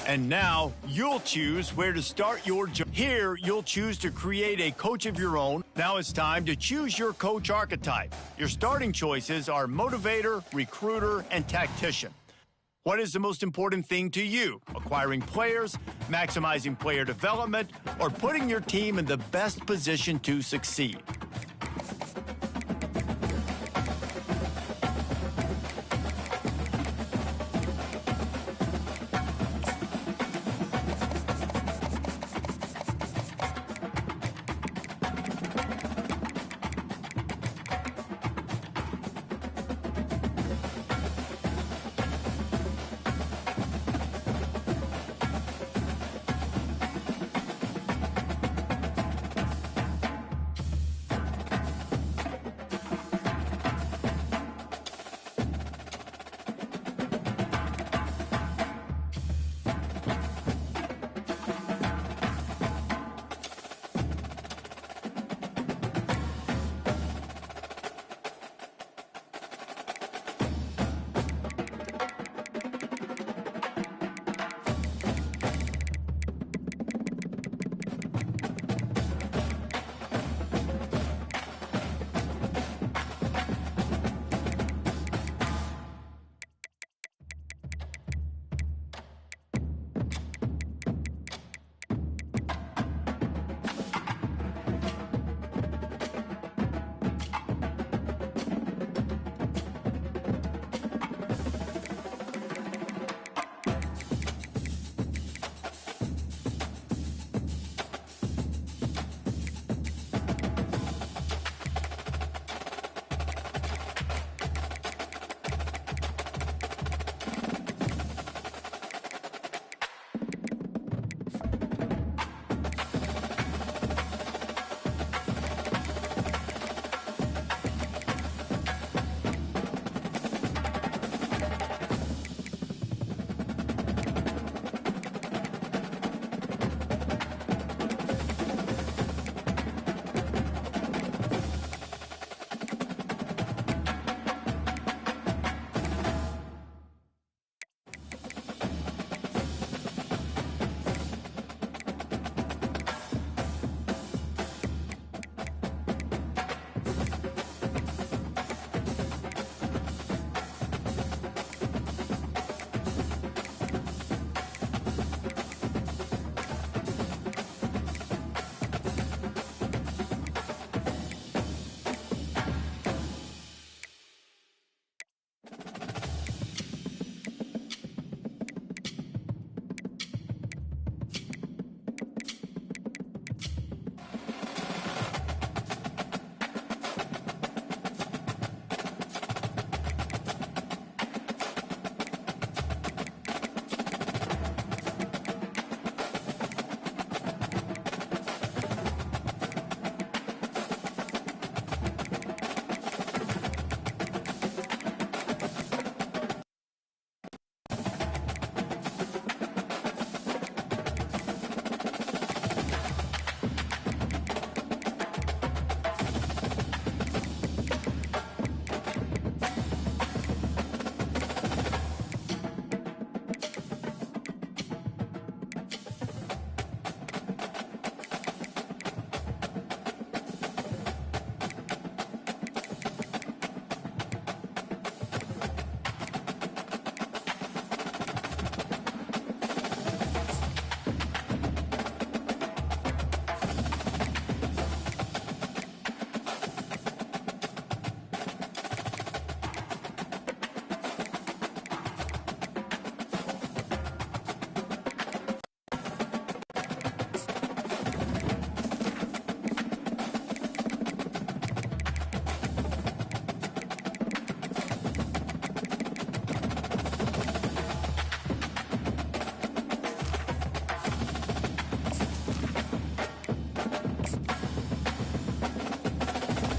And now you'll choose where to start your journey. Here, you'll choose to create a coach of your own. Now it's time to choose your coach archetype. Your starting choices are motivator, recruiter, and tactician. What is the most important thing to you? Acquiring players, maximizing player development, or putting your team in the best position to succeed?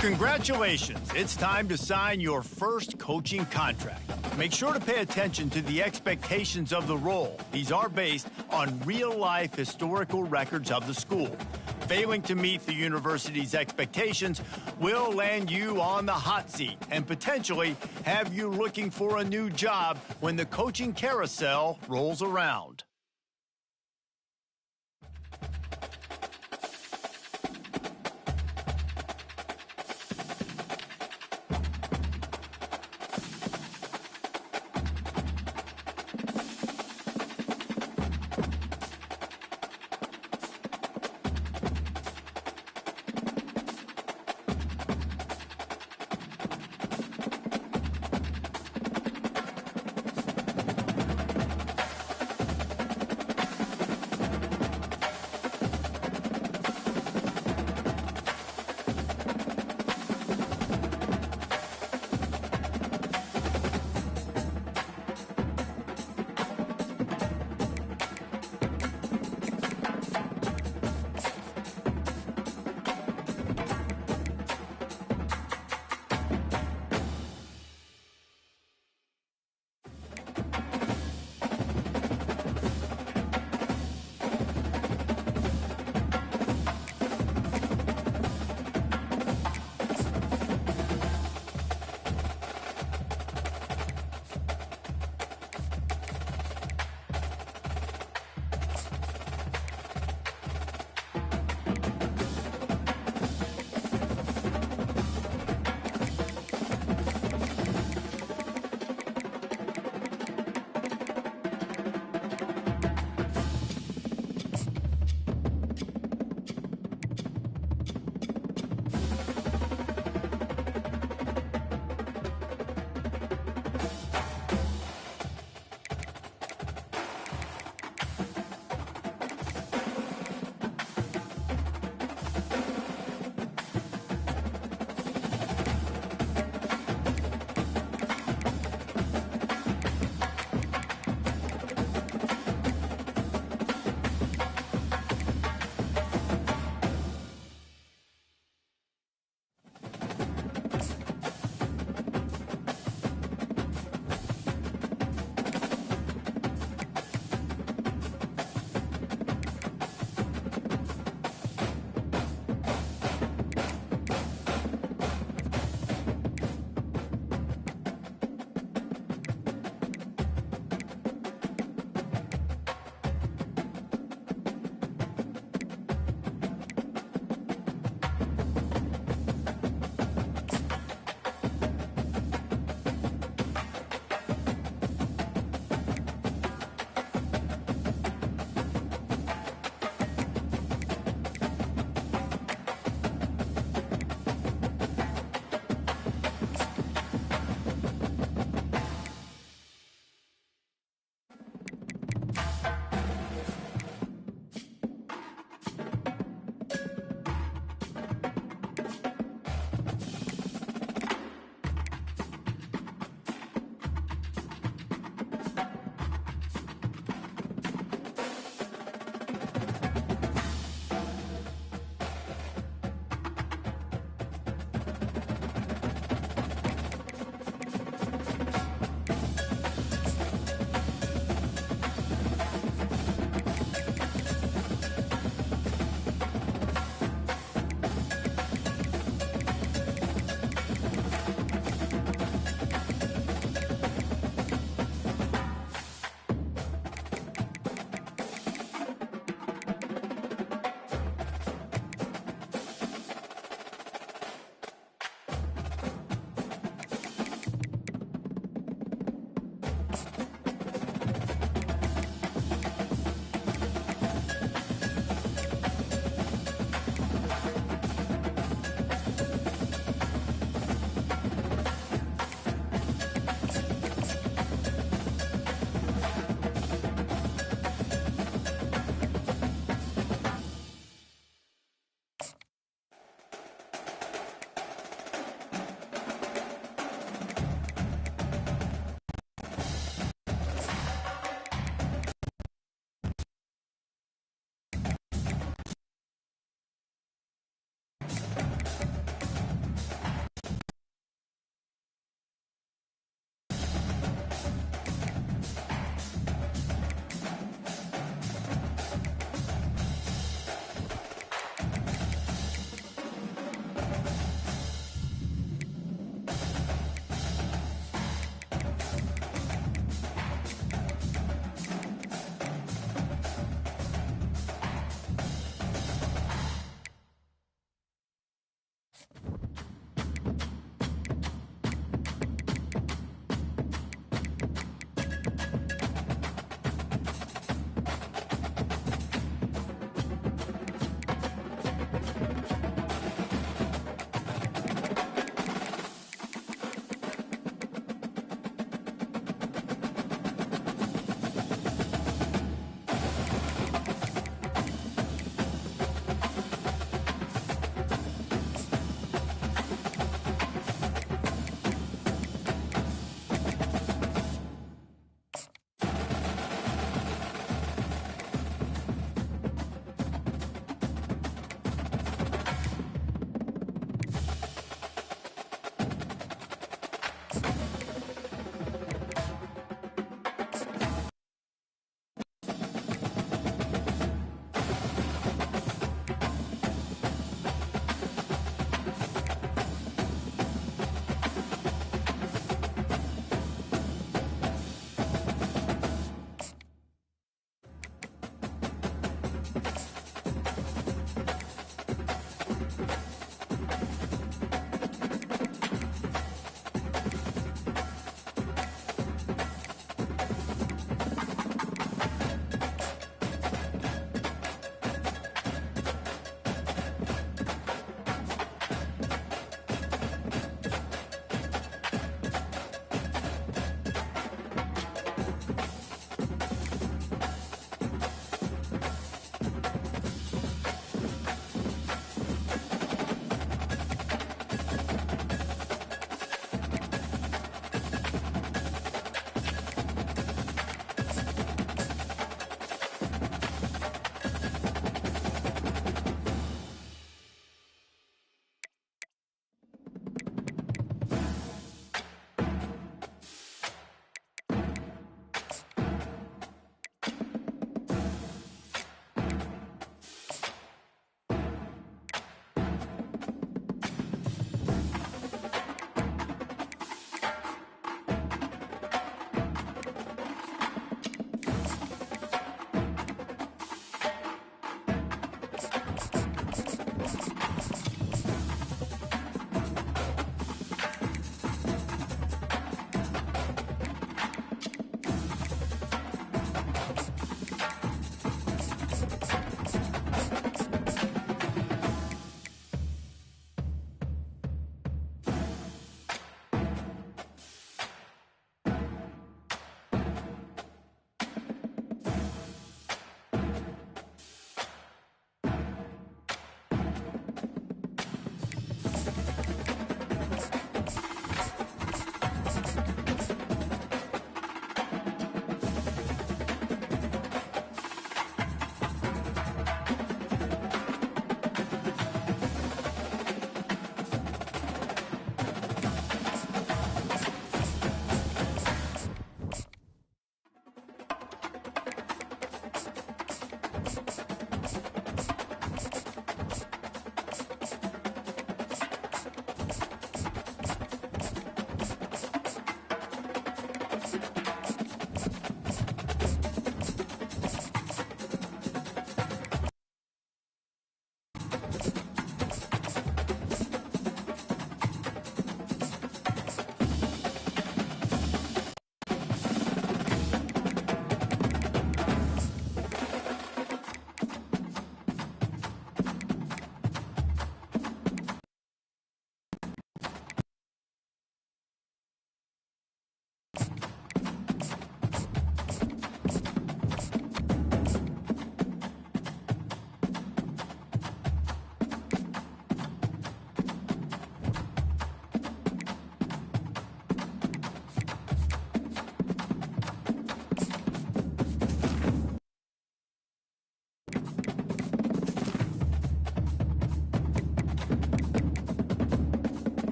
Congratulations, it's time to sign your first coaching contract. Make sure to pay attention to the expectations of the role. These are based on real-life historical records of the school. Failing to meet the university's expectations will land you on the hot seat and potentially have you looking for a new job when the coaching carousel rolls around.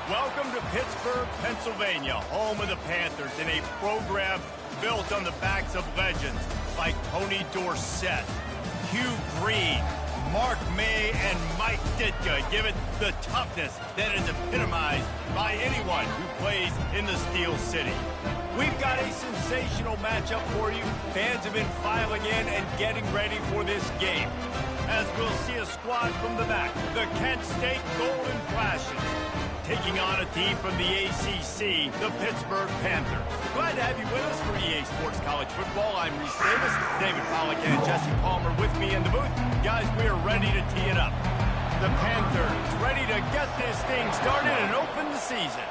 Welcome to Pittsburgh, Pennsylvania, home of the Panthers, in a program built on the backs of legends like Tony Dorsett, Hugh Green, Mark May, and Mike Ditka. Give it the toughness that is epitomized by anyone who plays in the Steel City. We've got a sensational matchup for you. Fans have been filing in and getting ready for this game, as we'll see a squad from the back, the Kent State Golden Flashes, taking on a team from the ACC, the Pittsburgh Panthers. Glad to have you with us for EA Sports College Football. I'm Reese Davis, David Pollack and Jesse Palmer with me in the booth. Guys, we are ready to tee it up. The Panthers ready to get this thing started and open the season.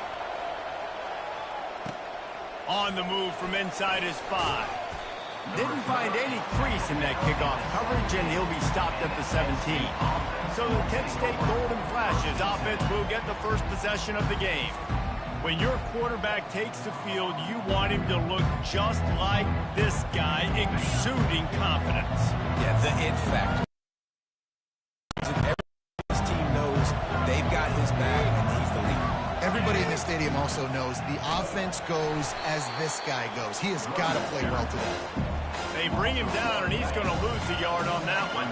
On the move from inside his 5. Didn't find any crease in that kickoff coverage, and he'll be stopped at the 17. So the Kent State Golden Flashes offense will get the first possession of the game. When your quarterback takes the field, you want him to look just like this guy, exuding confidence. Yeah, the it factor. Every team knows they've got his back, and he's the leader. Everybody in this stadium also knows the offense goes as this guy goes. He has got to play well today. They bring him down, and he's going to lose a yard on that one.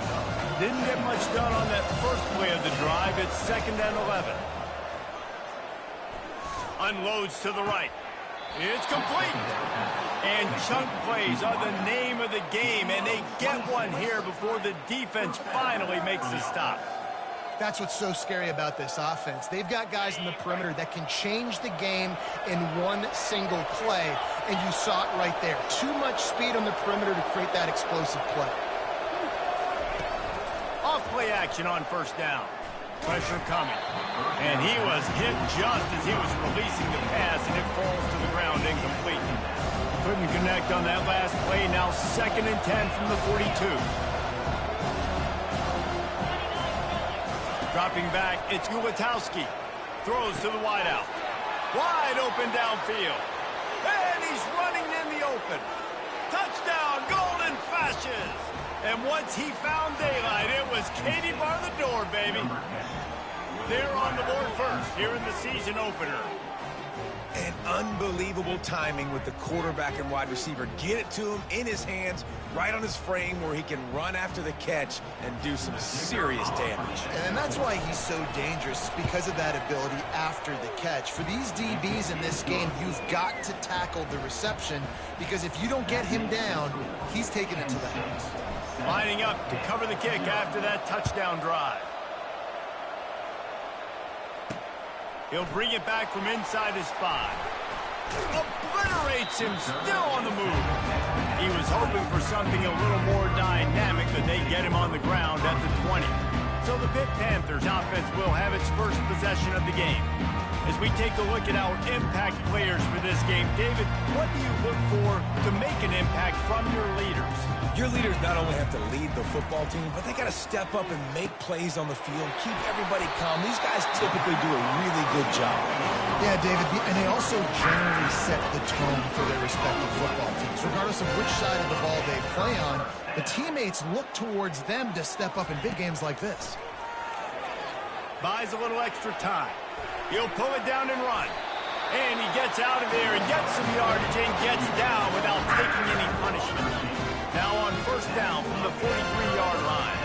Didn't get much done on that first play of the drive. It's 2nd and 11. Unloads to the right. It's complete. And chunk plays are the name of the game, and they get one here before the defense finally makes the stop. That's what's so scary about this offense. They've got guys in the perimeter that can change the game in one single play, and you saw it right there. Too much speed on the perimeter to create that explosive play. Off play action on first down. Pressure coming. And he was hit just as he was releasing the pass, and it falls to the ground incomplete. Couldn't connect on that last play. Now 2nd and 10 from the 42. Dropping back, it's Ulatowski. Throws to the wideout. Wide open downfield. And he's running in the open. Touchdown, Golden Flashes. And once he found daylight, it was Katie bar the door, baby. They're on the board first here in the season opener. And unbelievable timing with the quarterback and wide receiver. Get it to him in his hands, right on his frame where he can run after the catch and do some serious damage. And that's why he's so dangerous, because of that ability after the catch. For these DBs in this game, you've got to tackle the reception, because if you don't get him down, he's taking it to the house. Lining up to cover the kick after that touchdown drive. He'll bring it back from inside his 5. Obliterates him, still on the move. He was hoping for something a little more dynamic, but they get him on the ground at the 20. So the Pitt Panthers offense will have its first possession of the game. As we take a look at our impact players for this game, David, what do you look for to make an impact from your leaders? Your leaders not only have to lead the football team, but they got to step up and make plays on the field, keep everybody calm. These guys typically do a really good job. Yeah, David, and they also generally set the tone for their respective football teams. Regardless of which side of the ball they play on, the teammates look towards them to step up in big games like this. Buys a little extra time. He'll pull it down and run. And he gets out of there and gets some yardage and gets down without taking any punishment. Now on first down from the 43-yard line.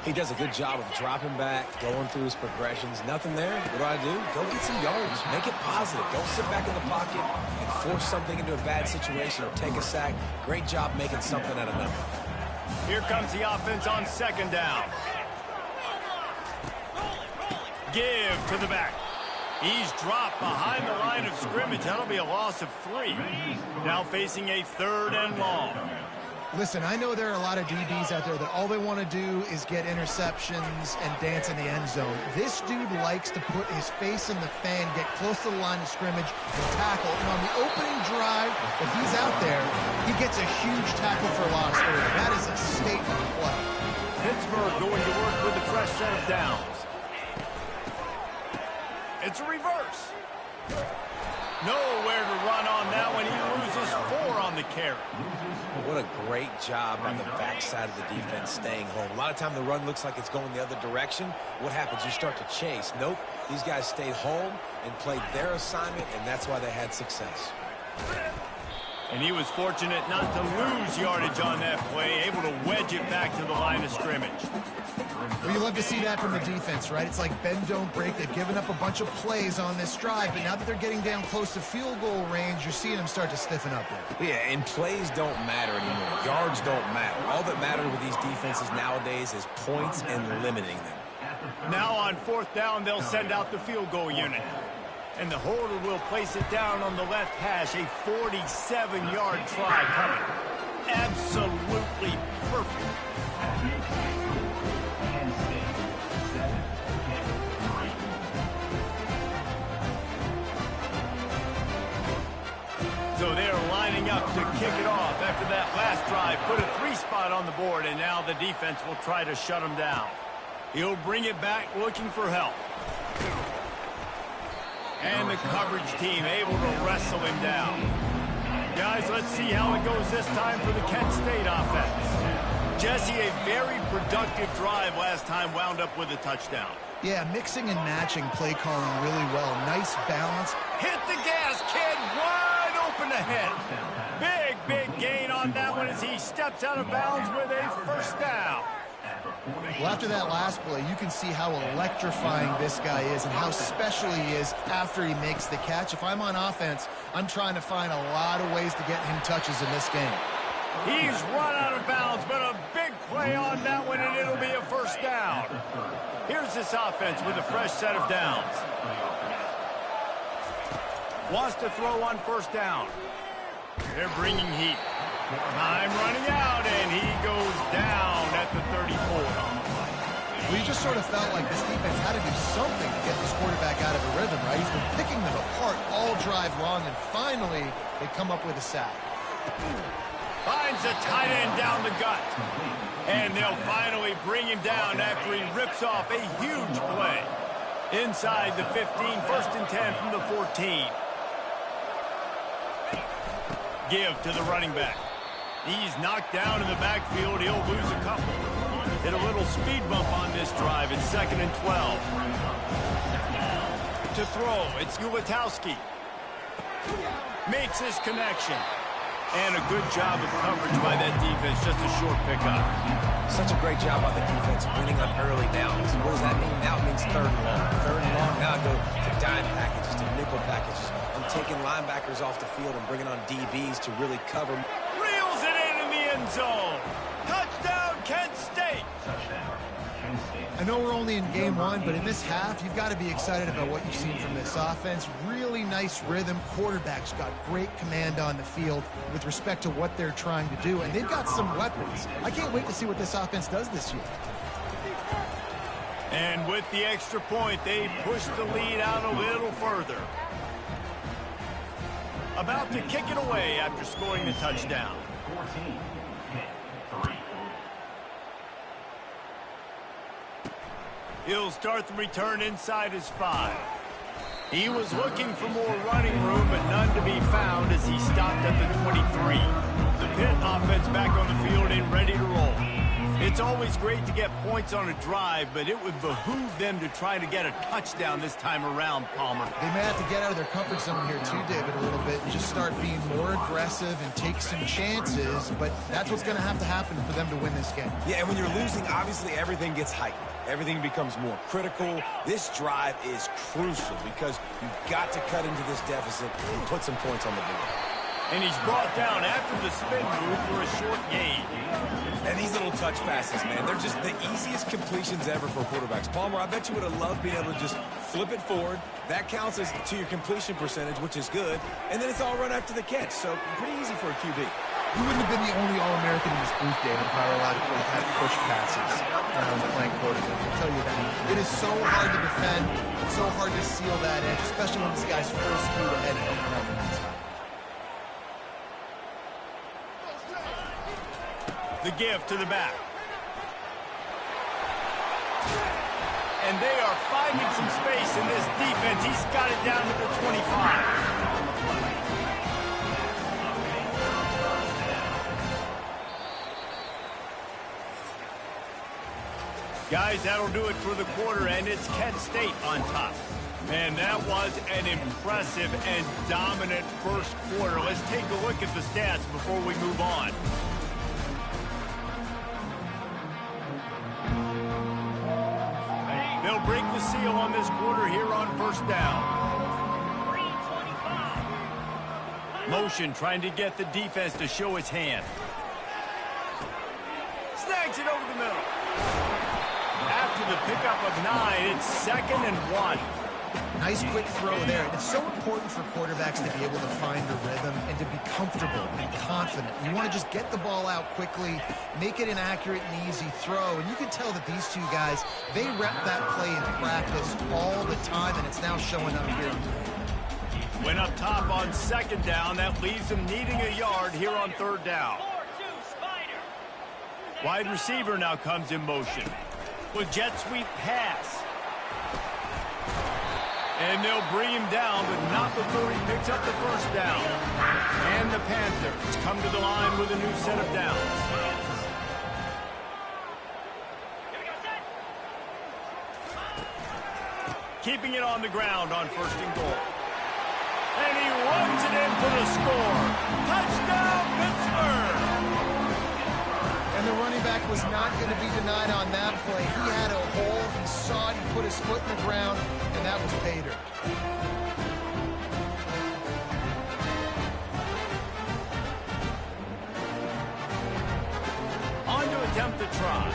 He does a good job of dropping back, going through his progressions. Nothing there. What do? Go get some yardage. Make it positive. Don't sit back in the pocket and force something into a bad situation or take a sack. Great job making something out of nothing. Here comes the offense on 2nd down. Give to the back. He's dropped behind the line of scrimmage. That'll be a loss of 3. Now facing a 3rd and long. Listen, I know there are a lot of DBs out there that all they want to do is get interceptions and dance in the end zone. This dude likes to put his face in the fan, get close to the line of scrimmage, and tackle. And on the opening drive that he's out there, he gets a huge tackle for loss early. That is a statement play. Pittsburgh going to work with a fresh set of downs. It's a reverse. Nowhere to run on that one. He loses 4 on the carry. What a great job on the backside of the defense staying home. A lot of time the run looks like it's going the other direction. What happens? You start to chase. Nope. These guys stayed home and played their assignment, and that's why they had success. And he was fortunate not to lose yardage on that play, able to wedge it back to the line of scrimmage. Well, you love to see that from the defense, right? It's like bend, don't break. They've given up a bunch of plays on this drive, but now that they're getting down close to field goal range, you're seeing them start to stiffen up there. Yeah, and plays don't matter anymore. Yards don't matter. All that matters with these defenses nowadays is points and limiting them. Now on 4th down, they'll send out the field goal unit. And the holder will place it down on the left hash. A 47-yard try coming. Absolutely perfect. So they're lining up to kick it off after that last drive. Put a 3-spot on the board, and now the defense will try to shut him down. He'll bring it back looking for help. And the coverage team able to wrestle him down. Guys, let's see how it goes this time for the Kent State offense. Jesse, a very productive drive last time, wound up with a touchdown. Yeah, mixing and matching play calling really well. Nice balance. Hit the gas, kid. Wide open ahead. Big gain on that one as he steps out of bounds with a 1st down. Well, after that last play, you can see how electrifying this guy is and how special he is after he makes the catch. If I'm on offense, I'm trying to find a lot of ways to get him touches in this game. He's run out of bounds, but a big play on that one, and it'll be a 1st down. Here's this offense with a fresh set of downs. Wants to throw on 1st down. They're bringing heat. Time running out, and he goes down at the 34. Well, you just sort of felt like this defense had to do something to get this quarterback out of a rhythm, right? He's been picking them apart all drive long, and finally they come up with a sack. Finds a tight end down the gut. And they'll finally bring him down after he rips off a huge play. Inside the 15, 1st and 10 from the 14. Give to the running back. He's knocked down in the backfield. He'll lose a couple. Hit a little speed bump on this drive. It's 2nd and 12. To throw, it's Ulatowski. Makes his connection. And a good job of coverage by that defense. Just a short pickup. Such a great job by the defense winning on early downs. What does that mean? Now it means 3rd and long. 3rd and long, now I go to dime packages, to nickel packages. I'm taking linebackers off the field and bringing on DBs to really cover. Reels it in the end zone. Touchdown, Kent State. I know we're only in game 1, but in this half, you've got to be excited about what you've seen from this offense. Really nice rhythm. Quarterback's got great command on the field with respect to what they're trying to do, and they've got some weapons. I can't wait to see what this offense does this year. And with the extra point, they push the lead out a little further. About to kick it away after scoring the touchdown. He'll start the return inside his 5. He was looking for more running room, but none to be found as he stopped at the 23. The Pitt offense back on the field and ready to roll. It's always great to get points on a drive, but it would behoove them to try to get a touchdown this time around, Palmer. They may have to get out of their comfort zone here too, David, a little bit and just start being more aggressive and take some chances, but that's what's going to have to happen for them to win this game. Yeah, and when you're losing, obviously everything gets heightened. Everything becomes more critical. This drive is crucial because you've got to cut into this deficit and put some points on the board. And he's brought down after the spin move for a short gain. And these little touch passes, man, they're just the easiest completions ever for quarterbacks. Palmer, I bet you would have loved being able to just flip it forward. That counts as to your completion percentage, which is good. And then it's all run after the catch, so pretty easy for a QB. You wouldn't have been the only All-American in this booth, David, if I were allowed to have push passes when I was playing quarterback. I'll tell you that. It is so hard to defend. It's so hard to seal that edge, especially when this guy's full speed ahead and coming around the inside. The give to the back. And they are finding some space in this defense. He's got it down to the 25. Guys, that'll do it for the quarter, and it's Kent State on top. Man, that was an impressive and dominant first quarter. Let's take a look at the stats before we move on. They'll break the seal on this quarter here on first down. Motion trying to get the defense to show his hand. Snags it over the middle. After the pickup of 9, it's 2nd and 1. Nice quick throw there. It's so important for quarterbacks to be able to find a rhythm and to be comfortable and confident. You want to just get the ball out quickly, make it an accurate and easy throw. And you can tell that these two guys, they rep that play in practice all the time, and it's now showing up here. Went up top on 2nd down. That leaves them needing a yard here on 3rd down. Wide receiver now comes in motion. With jet sweep pass. And they'll bring him down, but not before he picks up the first down. And the Panthers come to the line with a new set of downs. Keeping it on the ground on 1st and goal. And he runs it in for the score. Touchdown, Pittsburgh! And the running back was not going to be denied on that play. He had a hole, he saw it, he put his foot in the ground, and that was pay dirt. On to attempt the try.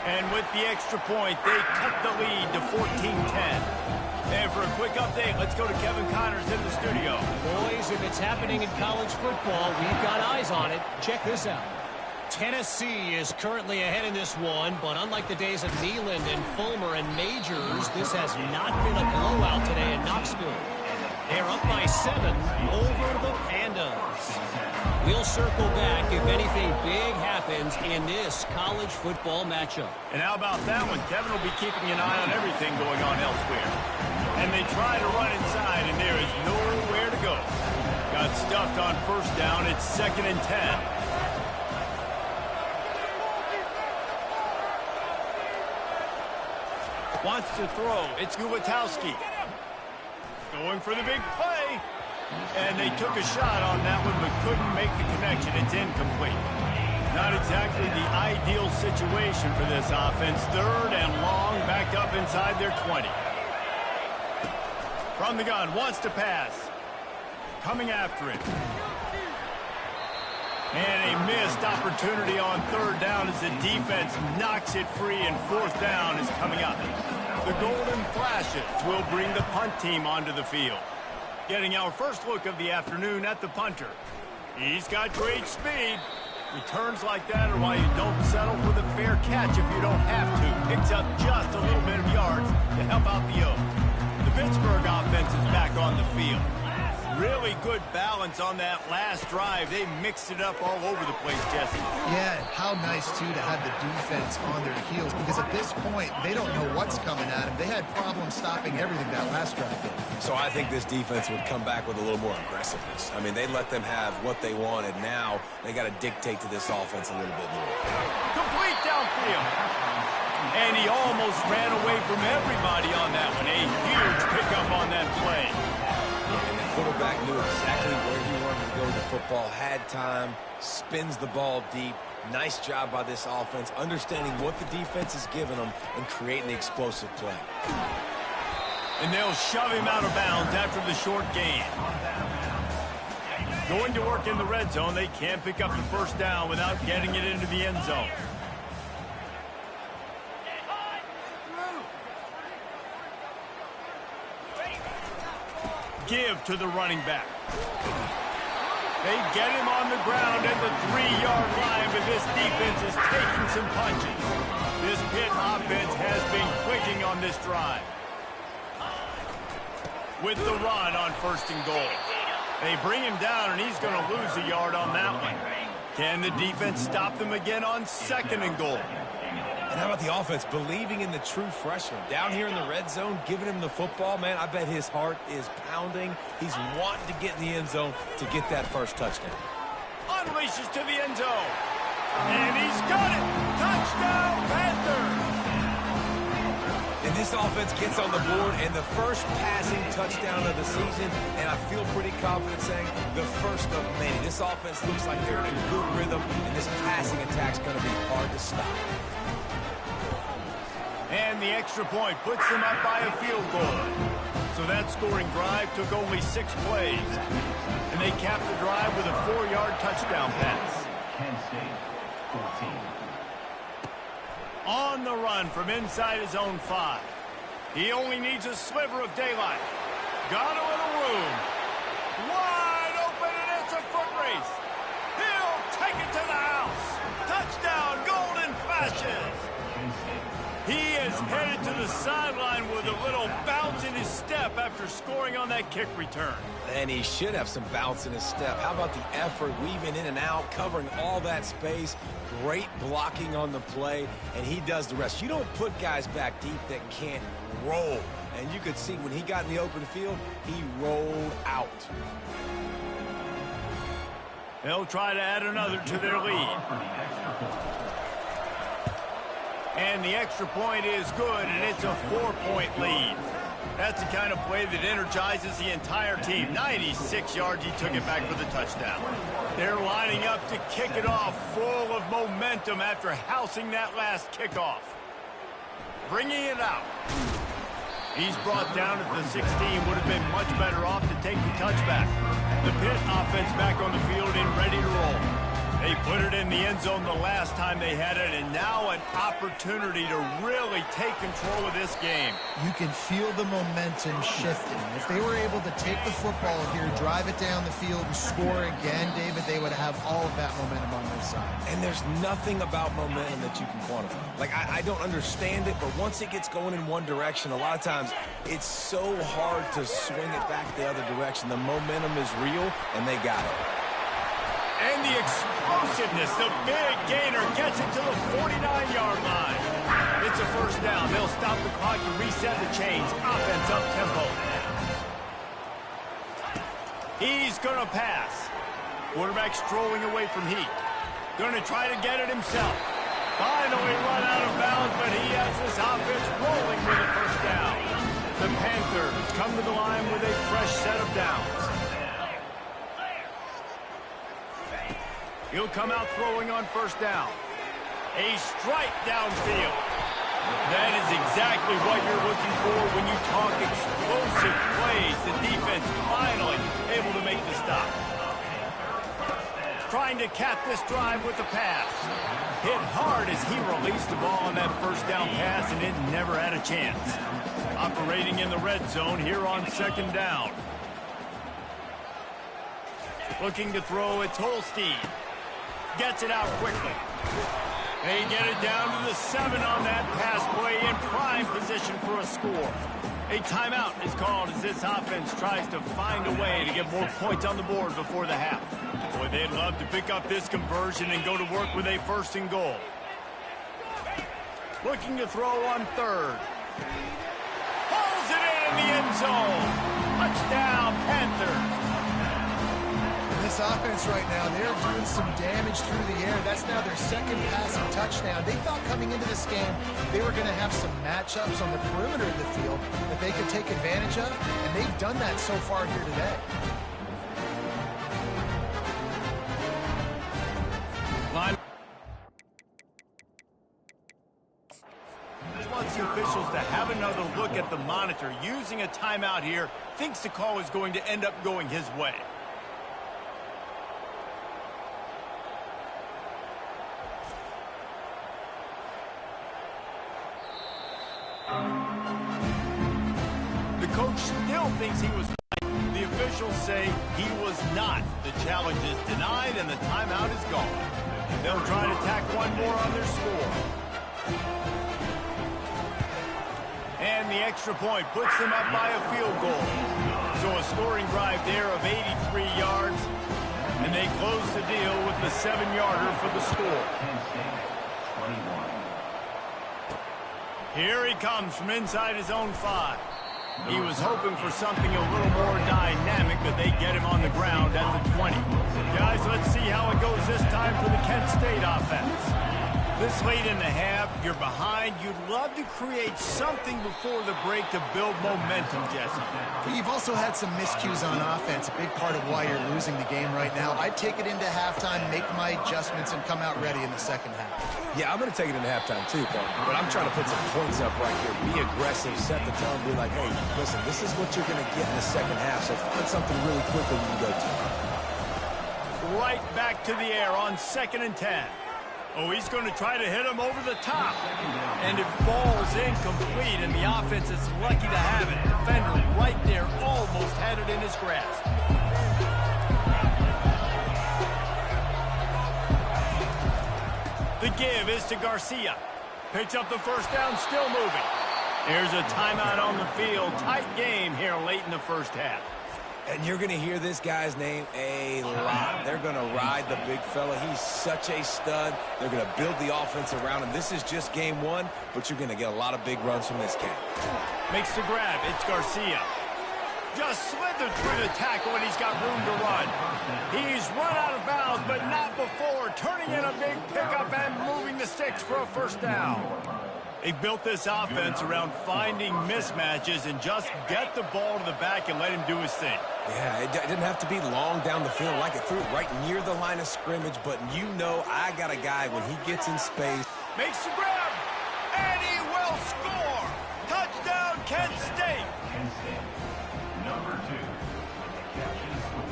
And with the extra point, they cut the lead to 14-10. And for a quick update, let's go to Kevin Connors in the studio. Boys, if it's happening in college football, we've got eyes on it. Check this out. Tennessee is currently ahead in this one, but unlike the days of Neyland and Fulmer and Majors, this has not been a blowout today in Knoxville. They're up by 7 over the Pandas. We'll circle back if anything big happens in this college football matchup. And how about that one? Kevin will be keeping an eye on everything going on elsewhere. And they try to run inside, and there is nowhere to go. Got stuffed on 1st down. It's 2nd and 10. Wants to throw. It's Gutowski. Going for the big play. And they took a shot on that one, but couldn't make the connection. It's incomplete. Not exactly the ideal situation for this offense. 3rd and long, backed up inside their 20. From the gun, wants to pass. Coming after it. And a missed opportunity on 3rd down as the defense knocks it free, and 4th down is coming up. The Golden Flashes will bring the punt team onto the field. Getting our first look of the afternoon at the punter. He's got great speed. Returns like that are why you don't settle for the fair catch if you don't have to. Picks up just a little bit of yards to help out the Oaks. The Pittsburgh offense is back on the field. Really good balance on that last drive. They mixed it up all over the place, Jesse. Yeah, and how nice, too, to have the defense on their heels, because at this point, they don't know what's coming at them. They had problems stopping everything that last drive did. So I think this defense would come back with a little more aggressiveness. I mean, they let them have what they wanted. Now they got to dictate to this offense a little bit more. Complete downfield. And he almost ran away from everybody on that one. A huge pickup on that play. And the quarterback knew exactly where he wanted to go with the football, had time, spins the ball deep. Nice job by this offense, understanding what the defense is giving them and creating the explosive play. And they'll shove him out of bounds after the short gain. Going to work in the red zone, they can't pick up the first down without getting it into the end zone. Give to the running back. They get him on the ground at the 3-yard line, but this defense is taking some punches. This Pitt offense has been clicking on this drive. With the run on 1st and goal. They bring him down, and he's going to lose a yard on that one. Can the defense stop them again on 2nd and goal? And how about the offense believing in the true freshman? Down here in the red zone, giving him the football, man, I bet his heart is pounding. He's wanting to get in the end zone to get that first touchdown. unleashes to the end zone. And he's got it. Touchdown, Panthers. And this offense gets on the board, and the first passing touchdown of the season, and I feel pretty confident saying the first of many. This offense looks like they're in a good rhythm, and this passing attack's going to be hard to stop. And the extra point puts them up by a field goal. So that scoring drive took only 6 plays. And they capped the drive with a 4-yard touchdown pass. Kent State, 14. On the run from inside his own 5. He only needs a sliver of daylight. Got a little room. Wide open, and it's a foot race. He'll take it to the house. Touchdown, Golden Flashes. He is headed to the sideline with a little bounce in his step after scoring on that kick return. And he should have some bounce in his step. How about the effort, weaving in and out, covering all that space, great blocking on the play, and he does the rest. You don't put guys back deep that can't roll. And you could see when he got in the open field, he rolled out. They'll try to add another to their lead. And the extra point is good, and it's a 4-point lead. That's the kind of play that energizes the entire team. 96 yards, he took it back for the touchdown. They're lining up to kick it off, full of momentum after housing that last kickoff. Bringing it out. He's brought down at the 16. Would have been much better off to take the touchback. The Pitt offense back on the field and ready to roll. They put it in the end zone the last time they had it, and now an opportunity to really take control of this game. You can feel the momentum shifting. If they were able to take the football here, drive it down the field, and score again, David, they would have all of that momentum on their side. And there's nothing about momentum that you can quantify. Like, I don't understand it, but once it gets going in one direction, a lot of times it's so hard to swing it back the other direction. The momentum is real, and they got it. And the explosiveness, the big gainer gets it to the 49-yard line. It's a first down. They'll stop the clock to reset the chains. Offense up tempo. He's going to pass. Quarterback strolling away from Heat. Going to try to get it himself. Finally run out of bounds, but he has this offense rolling with a first down. The Panthers come to the line with a fresh set of downs. He'll come out throwing on first down. A strike downfield. That is exactly what you're looking for when you talk explosive plays. The defense finally able to make the stop. Trying to cap this drive with the pass. Hit hard as he released the ball on that first down pass, and it never had a chance. Operating in the red zone here on second down. Looking to throw, it's Holstein. Gets it out quickly. They get it down to the 7 on that pass play in prime position for a score. A timeout is called as this offense tries to find a way to get more points on the board before the half. Boy, they'd love to pick up this conversion and go to work with a 1st and goal. Looking to throw on 3rd. Pulls it in the end zone. Touchdown, Panthers. This offense right now, they're doing some damage through the air. That's now their 2nd passing touchdown. They thought coming into this game they were going to have some matchups on the perimeter of the field that they could take advantage of, and they've done that so far here today. Wants the officials to have another look at the monitor. Using a timeout here, thinks the call is going to end up going his way. The coach still thinks he was right. The officials say he was not. The challenge is denied and the timeout is gone. They'll try to tack one more on their score. And the extra point puts them up by a field goal. So a scoring drive there of 83 yards. And they close the deal with the 7-yarder for the score. Here he comes from inside his own 5. He was hoping for something a little more dynamic, but they get him on the ground at the 20. Guys, let's see how it goes this time for the Kent State offense. This late in the half, you're behind. You'd love to create something before the break to build momentum, Jesse. You've also had some miscues on offense, a big part of why you're losing the game right now. I'd take it into halftime, make my adjustments, and come out ready in the second half. Yeah, I'm going to take it into halftime too, but I'm trying to put some points up right here. Be aggressive, set the tone, be like, hey, listen, this is what you're going to get in the second half, so find something really quickly you can go to. Right back to the air on 2nd and 10. Oh, he's going to try to hit him over the top. And it falls incomplete, and the offense is lucky to have it. Defender right there almost had it in his grasp. The give is to Garcia. Picks up the first down, still moving. Here's a timeout on the field. Tight game here late in the first half. And you're going to hear this guy's name a lot. They're going to ride the big fella. He's such a stud. They're going to build the offense around him. This is just game one, but you're going to get a lot of big runs from this cat. Makes the grab. It's Garcia. Just slithered through the tackle, and he's got room to run. He's run out of bounds, but not before. Turning in a big pickup and moving the sticks for a first down. They built this offense around finding mismatches and just get the ball to the back and let him do his thing. Yeah, it didn't have to be long down the field. Like it threw it right near the line of scrimmage, but you know I got a guy when he gets in space. Makes the grab, and he will score. Touchdown, Kent State. Kent State, number 2. Catch and score.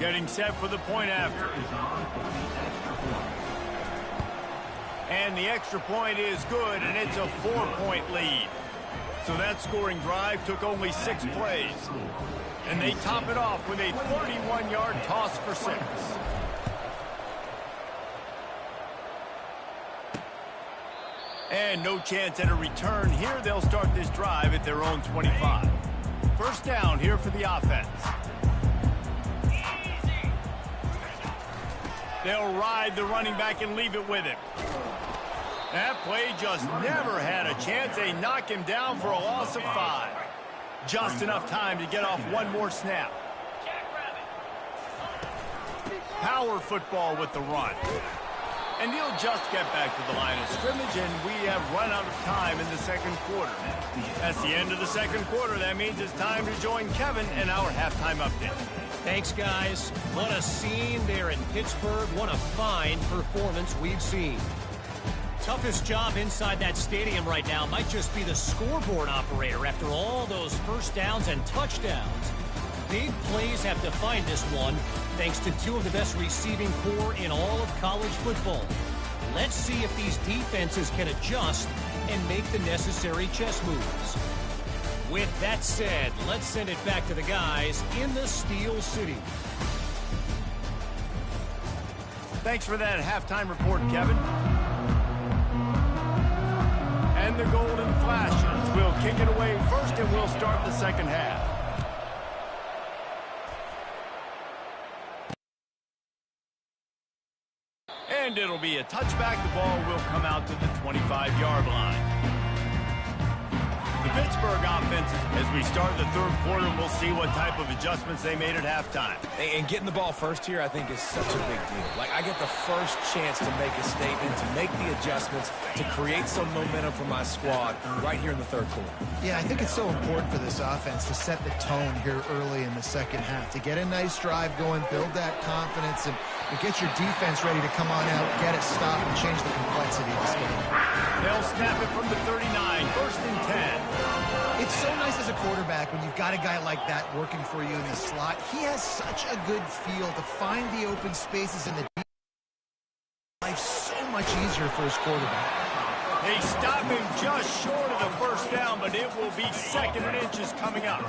Getting set for the point after. And the extra point is good, and it's a 4-point lead. So that scoring drive took only 6 plays. And they top it off with a 31-yard toss for 6. And no chance at a return here. They'll start this drive at their own 25. First down here for the offense. They'll ride the running back and leave it with him. That play just never had a chance. They knock him down for a loss of 5. Just enough time to get off one more snap. Power football with the run. And he'll just get back to the line of scrimmage, and we have run out of time in the second quarter. That's the end of the second quarter. That means it's time to join Kevin in our halftime update. Thanks, guys. What a scene there in Pittsburgh. What a fine performance we've seen. Toughest job inside that stadium right now might just be the scoreboard operator after all those first downs and touchdowns. Big plays have defined this one, thanks to 2 of the best receiving corps in all of college football. Let's see if these defenses can adjust and make the necessary chess moves. With that said, let's send it back to the guys in the Steel City. Thanks for that halftime report, Kevin. And the Golden Flashes will kick it away first, and we'll start the second half. And it'll be a touchback. The ball will come out to the 25-yard line. The Pittsburgh offense, as we start the third quarter, we'll see what type of adjustments they made at halftime. And getting the ball first here, I think, is such a big deal. Like, I get the first chance to make a statement, to make the adjustments, to create some momentum for my squad right here in the third quarter. Yeah, I think it's so important for this offense to set the tone here early in the second half, to get a nice drive going, build that confidence, and get your defense ready to come on out, get it stopped, and change the complexity of this game. They'll snap it from the 39, first and 10. It's so nice as a quarterback when you've got a guy like that working for you in the slot. He has such a good feel to find the open spaces in the defense. Life's so much easier for his quarterback. They stop him just short of the first down, but it will be 2nd and inches coming up.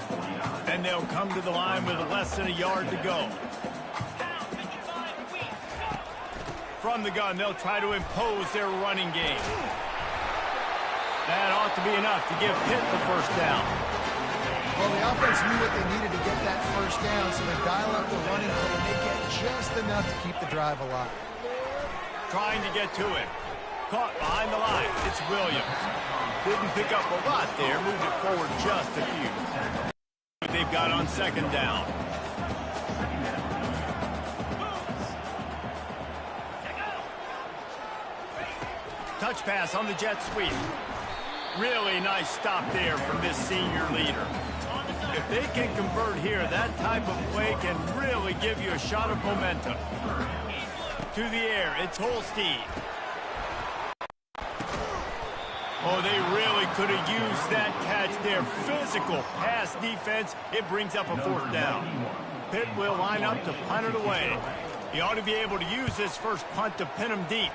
And they'll come to the line with less than a yard to go. From the gun, they'll try to impose their running game. That ought to be enough to give Pitt the first down. Well, the offense knew what they needed to get that first down, so they dial up the running play and they get just enough to keep the drive alive. Trying to get to it. Caught behind the line. It's Williams. Didn't pick up a lot there. Moved it forward just a few. They've got on second down. Touch pass on the jet sweep. Really nice stop there from this senior leader. If they can convert here, that type of play can really give you a shot of momentum. To the air, it's Holstein. Oh, they really could have used that catch there. Physical pass defense. It brings up a fourth down. Pitt will line up to punt it away. He ought to be able to use this first punt to pin him deep.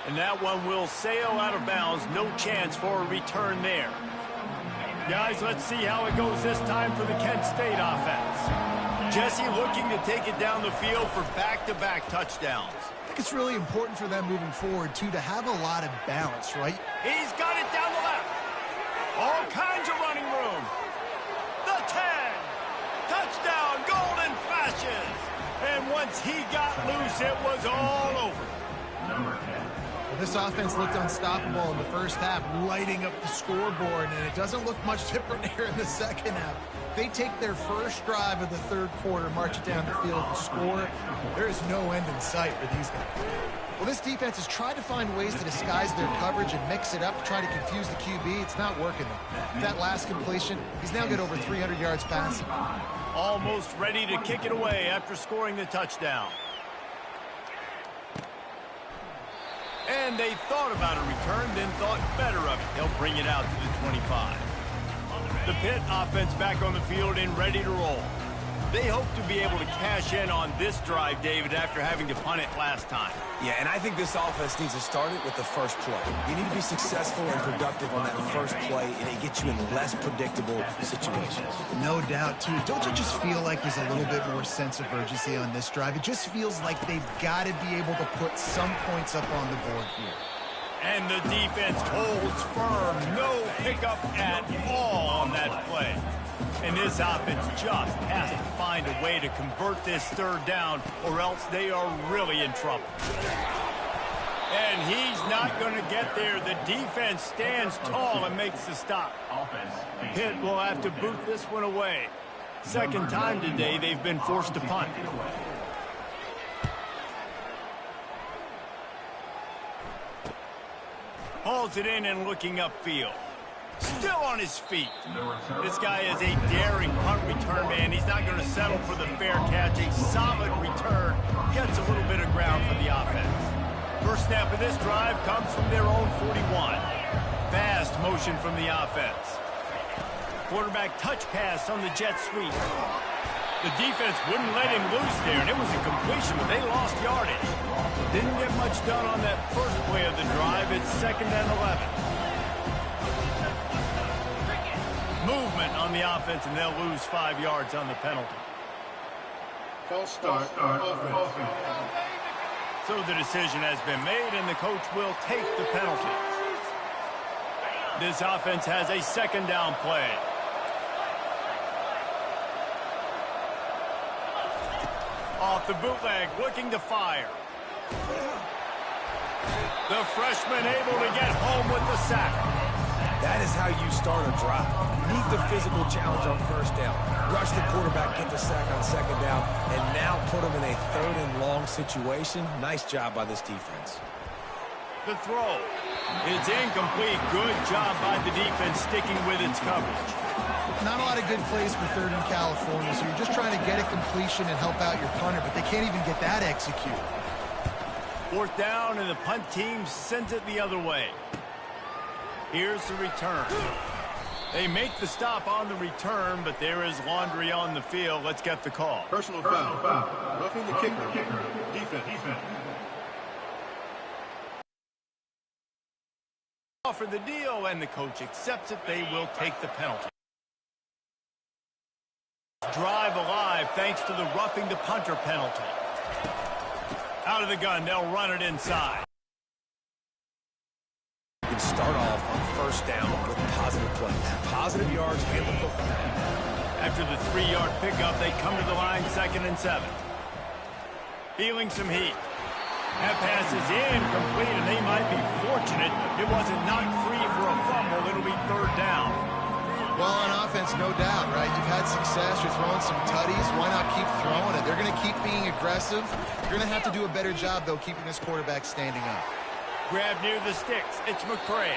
And that one will sail out of bounds. No chance for a return there. Guys, let's see how it goes this time for the Kent State offense. Jesse looking to take it down the field for back-to-back touchdowns. I think it's really important for them moving forward, too, to have a lot of balance, right? He's got it down the left. All kinds of running room. The 10. Touchdown, golden flashes. And once he got loose, it was all over. Number 10. Well, this offense looked unstoppable in the first half, lighting up the scoreboard, and it doesn't look much different here in the second half. They take their first drive of the third quarter, march it down the field, and score. There is no end in sight for these guys. Well, this defense has tried to find ways to disguise their coverage and mix it up to try to confuse the QB. It's not working, though. That last completion, he's now got over 300 yards passing. Almost ready to kick it away after scoring the touchdown. And they thought about a return, then thought better of it. They'll bring it out to the 25. The Pitt offense back on the field and ready to roll. They hope to be able to cash in on this drive, David, after having to punt it last time. Yeah, and I think this offense needs to start it with the first play. You need to be successful and productive on that first play, and it gets you in less predictable situations. No doubt, too. Don't you just feel like there's a little bit more sense of urgency on this drive? It just feels like they've got to be able to put some points up on the board here. And the defense holds firm. No pickup at all on that play. And this offense just has to find a way to convert this third down, or else they are really in trouble. And he's not going to get there. The defense stands tall and makes the stop. Pitt will have to boot this one away. Second time today they've been forced to punt. Hauls it in and looking upfield. Still on his feet. This guy is a daring punt return man. He's not going to settle for the fair catch. A solid return. Gets a little bit of ground for the offense. First snap of this drive comes from their own 41. Fast motion from the offense. Quarterback touch pass on the jet sweep. The defense wouldn't let him loose there, and it was a completion, but they lost yardage. Didn't get much done on that first play of the drive. It's 2nd and 11. Movement on the offense, and they'll lose 5 yards on the penalty. False start. Offense. So the decision has been made, and the coach will take the penalty. This offense has a 2nd down play. Off the bootleg, looking to fire. The freshman able to get home with the sack. That is how you start a drive. Meet the physical challenge on first down. Rush the quarterback, get the sack on 2nd down, and now put him in a 3rd and long situation. Nice job by this defense. The throw. It's incomplete. Good job by the defense sticking with its coverage. Not a lot of good plays for 3rd in California, so you're just trying to get a completion and help out your punter, but they can't even get that executed. 4th down, and the punt team sends it the other way. Here's the return. They make the stop on the return, but there is laundry on the field. Let's get the call. Personal foul. Roughing the kicker. Defense. Offer the deal, and the coach accepts it. They will take the penalty. Drive alive thanks to the roughing the punter penalty. Out of the gun, they'll run it inside. You can start off on first down with positive plays. Positive yards, hand the football. After the 3-yard pickup, they come to the line 2nd and 7. Feeling some heat. That pass is incomplete, and they might be fortunate it wasn't knocked free for a fumble. It'll be 3rd down. Well, on offense, no doubt, right? You've had success. You're throwing some tutties. Why not keep throwing it? They're going to keep being aggressive. You're going to have to do a better job, though, keeping this quarterback standing up. Grab near the sticks. It's McCray.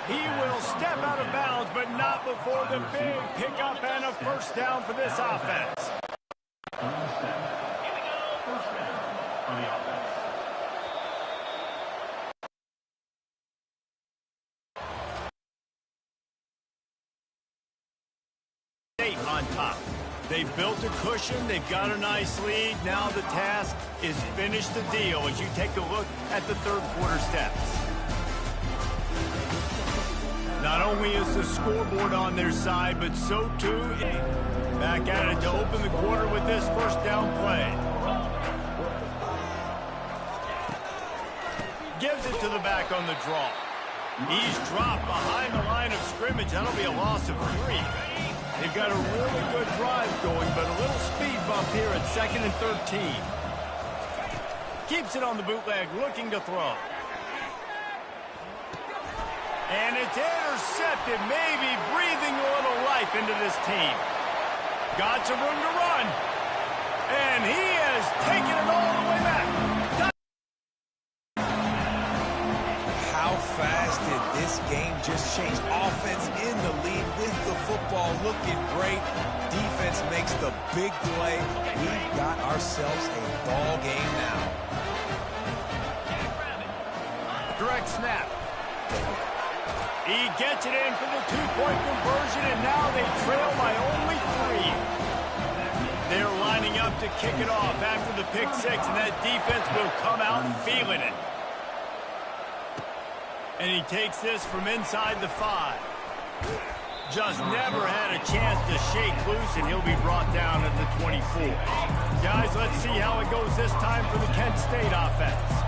He will step out of bounds, but not before the big pickup and a 1st down for this offense. First down for the offense. On top. They've built a cushion. They've got a nice lead. Now the task is finish the deal as you take a look at the 3rd quarter stats. Not only is the scoreboard on their side, but so too back at it to open the quarter with this 1st down play. Gives it to the back on the draw. He's dropped behind the line of scrimmage. That'll be a loss of 3. They've got a really good drive going, but a little speed bump here at 2nd and 13. Keeps it on the bootleg, looking to throw. And it's intercepted, maybe breathing a little life into this team. Got some room to run. And he has taken it all the way back. How fast did this game just change? Offense in the lead with the football looking great. Defense makes the big play. We've got ourselves a ball game now. Direct snap. He gets it in for the 2-point conversion, and now they trail by only 3. They're lining up to kick it off after the pick 6, and that defense will come out feeling it. And he takes this from inside the 5. Just never had a chance to shake loose, and he'll be brought down at the 24. Guys, let's see how it goes this time for the Kent State offense.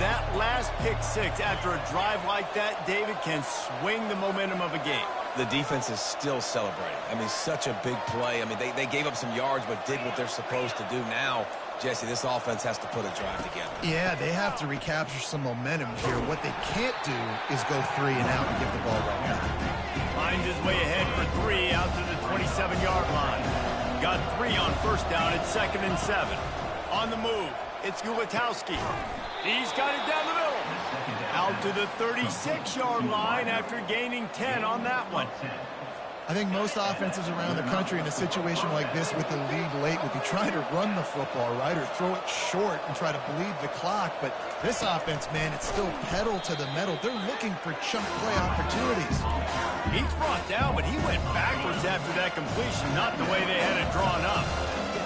That last pick 6 after a drive like that, David, can swing the momentum of a game. The defense is still celebrating. I mean, such a big play. I mean, they gave up some yards but did what they're supposed to do. Now, Jesse, this offense has to put a drive together. Yeah, they have to recapture some momentum here. What they can't do is go 3 and out and give the ball right back. Finds his way ahead for 3 out to the 27-yard line. Got 3 on 1st down at 2nd and 7. On the move, it's Gulatowski. He's got it down the middle. Out to the 36-yard line after gaining 10 on that one. I think most offenses around the country in a situation like this with the lead late would be trying to run the football, right, or throw it short and try to bleed the clock. But this offense, man, it's still pedal to the metal. They're looking for chunk play opportunities. He's brought down, but he went backwards after that completion, not the way they had it drawn up.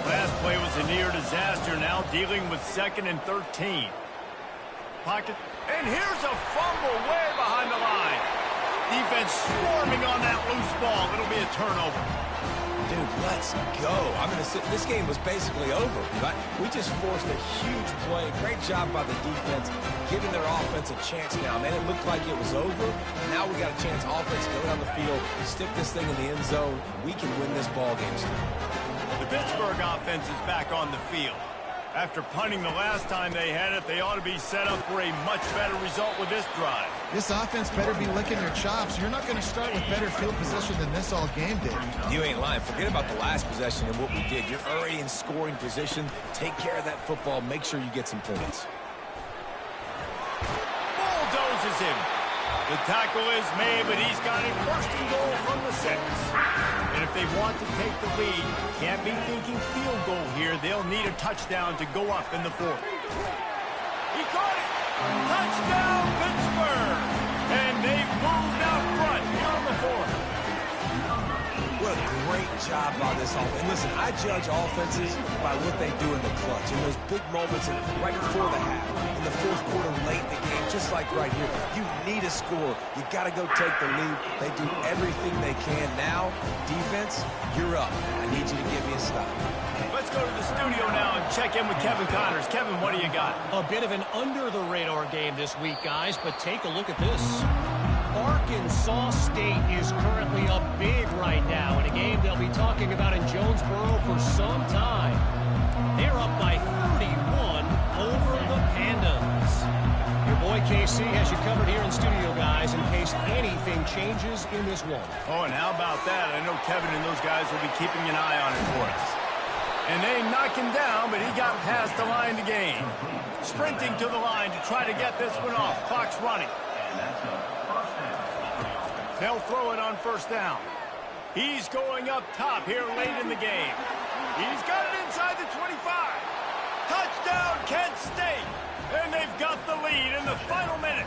Last play was a near disaster, now dealing with 2nd and 13. Pocket, and here's a fumble way behind the line. Defense swarming on that loose ball. It'll be a turnover. Dude, let's go. I'm going to sit. This game was basically over. Right? We just forced a huge play. Great job by the defense, giving their offense a chance now. Man, it looked like it was over. Now we got a chance. Offense, go down the field, stick this thing in the end zone. We can win this ball game still. The Pittsburgh offense is back on the field. After punting the last time they had it, they ought to be set up for a much better result with this drive. This offense better be licking their chops. You're not going to start with better field position than this all game did. You ain't lying. Forget about the last possession and what we did. You're already in scoring position. Take care of that football. Make sure you get some points. Bulldozes him. The tackle is made, but he's got it 1st and goal from the 6. And if they want to take the lead, can't be thinking field goal here. They'll need a touchdown to go up in the 4th. He caught it! Touchdown, Pittsburgh! And they've moved out front here in the 4th. What a great job by this offense. And listen, I judge offenses by what they do in the clutch. In those big moments right before the half, in the 4th quarter, late in the game, just like right here. You need a score. You got to go take the lead. They do everything they can. Now, defense, you're up. I need you to give me a stop. Let's go to the studio now and check in with Kevin Connors. Kevin, what do you got? A bit of an under-the-radar game this week, guys, but take a look at this. Arkansas State is currently up big right now in a game they'll be talking about in Jonesboro for some time. They're up by 31 over the Pandas. Your boy KC has you covered here in studio, guys, in case anything changes in this one. Oh, and how about that? I know Kevin and those guys will be keeping an eye on it for us. And they knock him down, but he got past the line to gain. Sprinting to the line to try to get this one off. Clock's running. They'll throw it on first down. He's going up top here late in the game. He's got it inside the 25. Touchdown, Kent State. And they've got the lead in the final minute.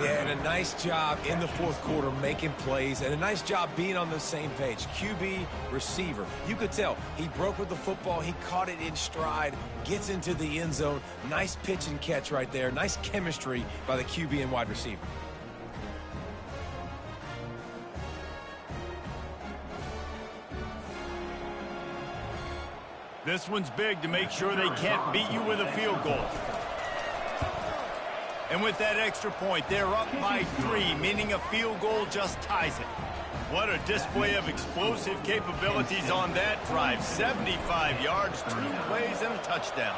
Yeah, and a nice job in the fourth quarter making plays, and a nice job being on the same page. QB, receiver. You could tell he broke with the football. He caught it in stride, gets into the end zone. Nice pitch and catch right there. Nice chemistry by the QB and wide receiver. This one's big to make sure they can't beat you with a field goal. And with that extra point, they're up by 3, meaning a field goal just ties it. What a display of explosive capabilities on that drive. 75 yards, 2 plays, and a touchdown.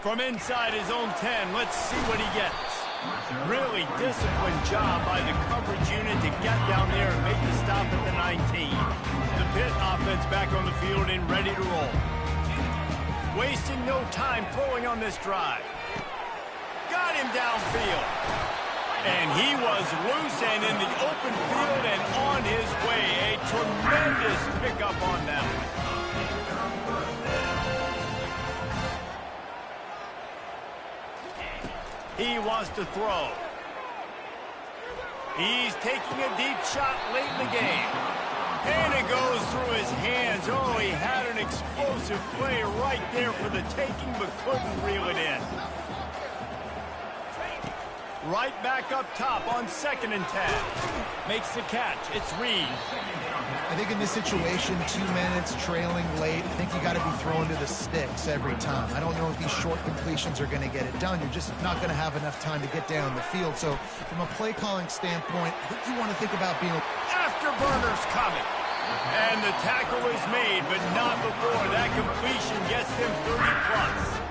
From inside his own 10, let's see what he gets. Really disciplined job by the coverage unit to get down there and make the stop at the 19. The Pitt offense back on the field and ready to roll. Wasting no time throwing on this drive. Got him downfield. And he was loose and in the open field and on his way. A tremendous pickup on that one. He wants to throw. He's taking a deep shot late in the game. And it goes through his hands. Oh, he had an explosive play right there for the taking, but couldn't reel it in. Right back up top on 2nd and 10. Makes the catch. It's Reed. I think in this situation, 2 minutes trailing late, I think you got to be throwing to the sticks every time. I don't know if these short completions are going to get it done. You're just not going to have enough time to get down the field. So from a play calling standpoint, I think you want to think about being... Afterburners coming. And the tackle is made, but not before that completion gets them 30+.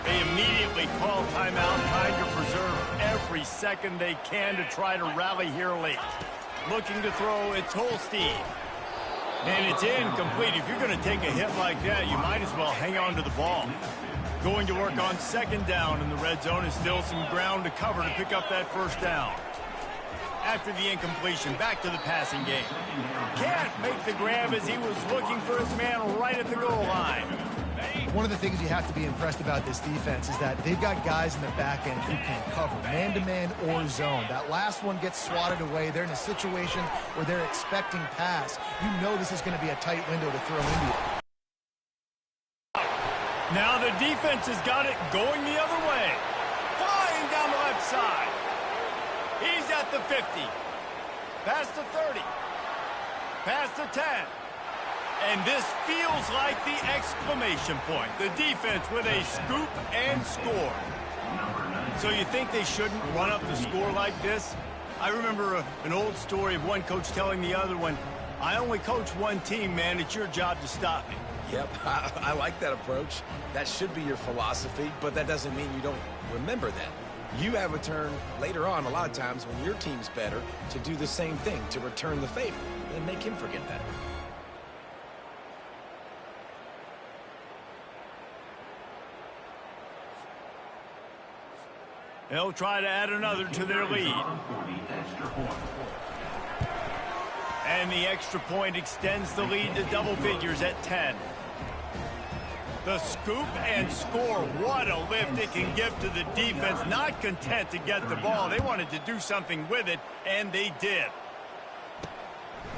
They immediately call timeout, trying to preserve every second they can to try to rally here late. Looking to throw, it's Holstein. And it's incomplete. If you're going to take a hit like that, you might as well hang on to the ball. Going to work on 2nd down in the red zone is still some ground to cover to pick up that first down. After the incompletion, back to the passing game. Can't make the grab as he was looking for his man right at the goal line. One of the things you have to be impressed about this defense is that they've got guys in the back end who can cover man-to-man or zone. That last one gets swatted away. They're in a situation where they're expecting pass. You know this is going to be a tight window to throw into it. Now the defense has got it going the other way. Flying down the left side. He's at the 50. Past the 30. Past the 10. And this feels like the exclamation point. The defense with a scoop and score. So you think they shouldn't run up the score like this? I remember an old story of one coach telling the other one, I only coach one team, man. It's your job to stop me. Yep, I like that approach. That should be your philosophy, but that doesn't mean you don't remember that. You have a turn later on, a lot of times, when your team's better, to do the same thing, to return the favor, and make him forget that. They'll try to add another to their lead. And the extra point extends the lead to double figures at 10. The scoop and score. What a lift it can give to the defense. Not content to get the ball. They wanted to do something with it, and they did.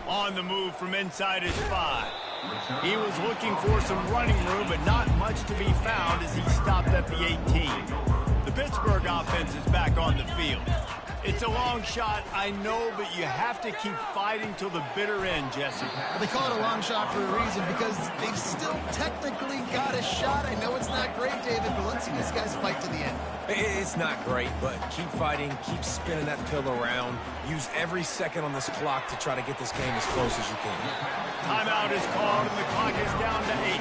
On the move from inside his 5. He was looking for some running room, but not much to be found as he stopped at the 18. The Pittsburgh offense is back on the field. It's a long shot, I know, but you have to keep fighting till the bitter end, Jesse. Well, they call it a long shot for a reason because they've still technically got a shot. I know it's not great, David, but let's see these guys fight to the end. It's not great, but keep fighting, keep spinning that pill around. Use every second on this clock to try to get this game as close as you can. Timeout is called, and the clock is down to 8.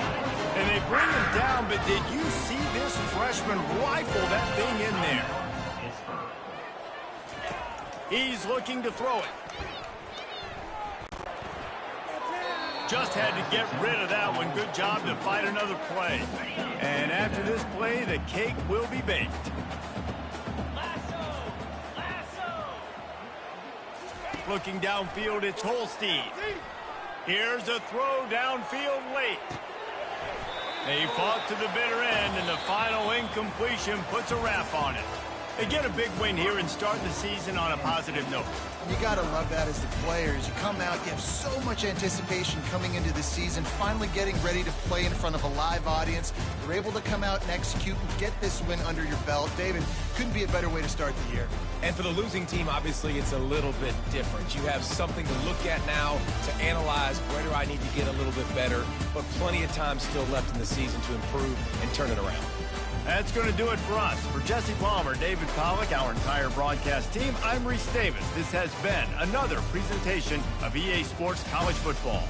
And they bring him down, but did you see this freshman rifle that thing in there? He's looking to throw it. Just had to get rid of that one. Good job to fight another play. And after this play, the cake will be baked. Looking downfield, it's Holstein. Here's a throw downfield late. They fought to the bitter end, and the final incompletion puts a wrap on it. They get a big win here and start the season on a positive note. You got to love that as the players. You come out, you have so much anticipation coming into the season, finally getting ready to play in front of a live audience. You're able to come out and execute and get this win under your belt. David, couldn't be a better way to start the year. And for the losing team, obviously, it's a little bit different. You have something to look at now to analyze where do I need to get a little bit better, but plenty of time still left in the season to improve and turn it around. That's going to do it for us. For Jesse Palmer, David Pollack, our entire broadcast team, I'm Reese Davis. This has been another presentation of EA Sports College Football.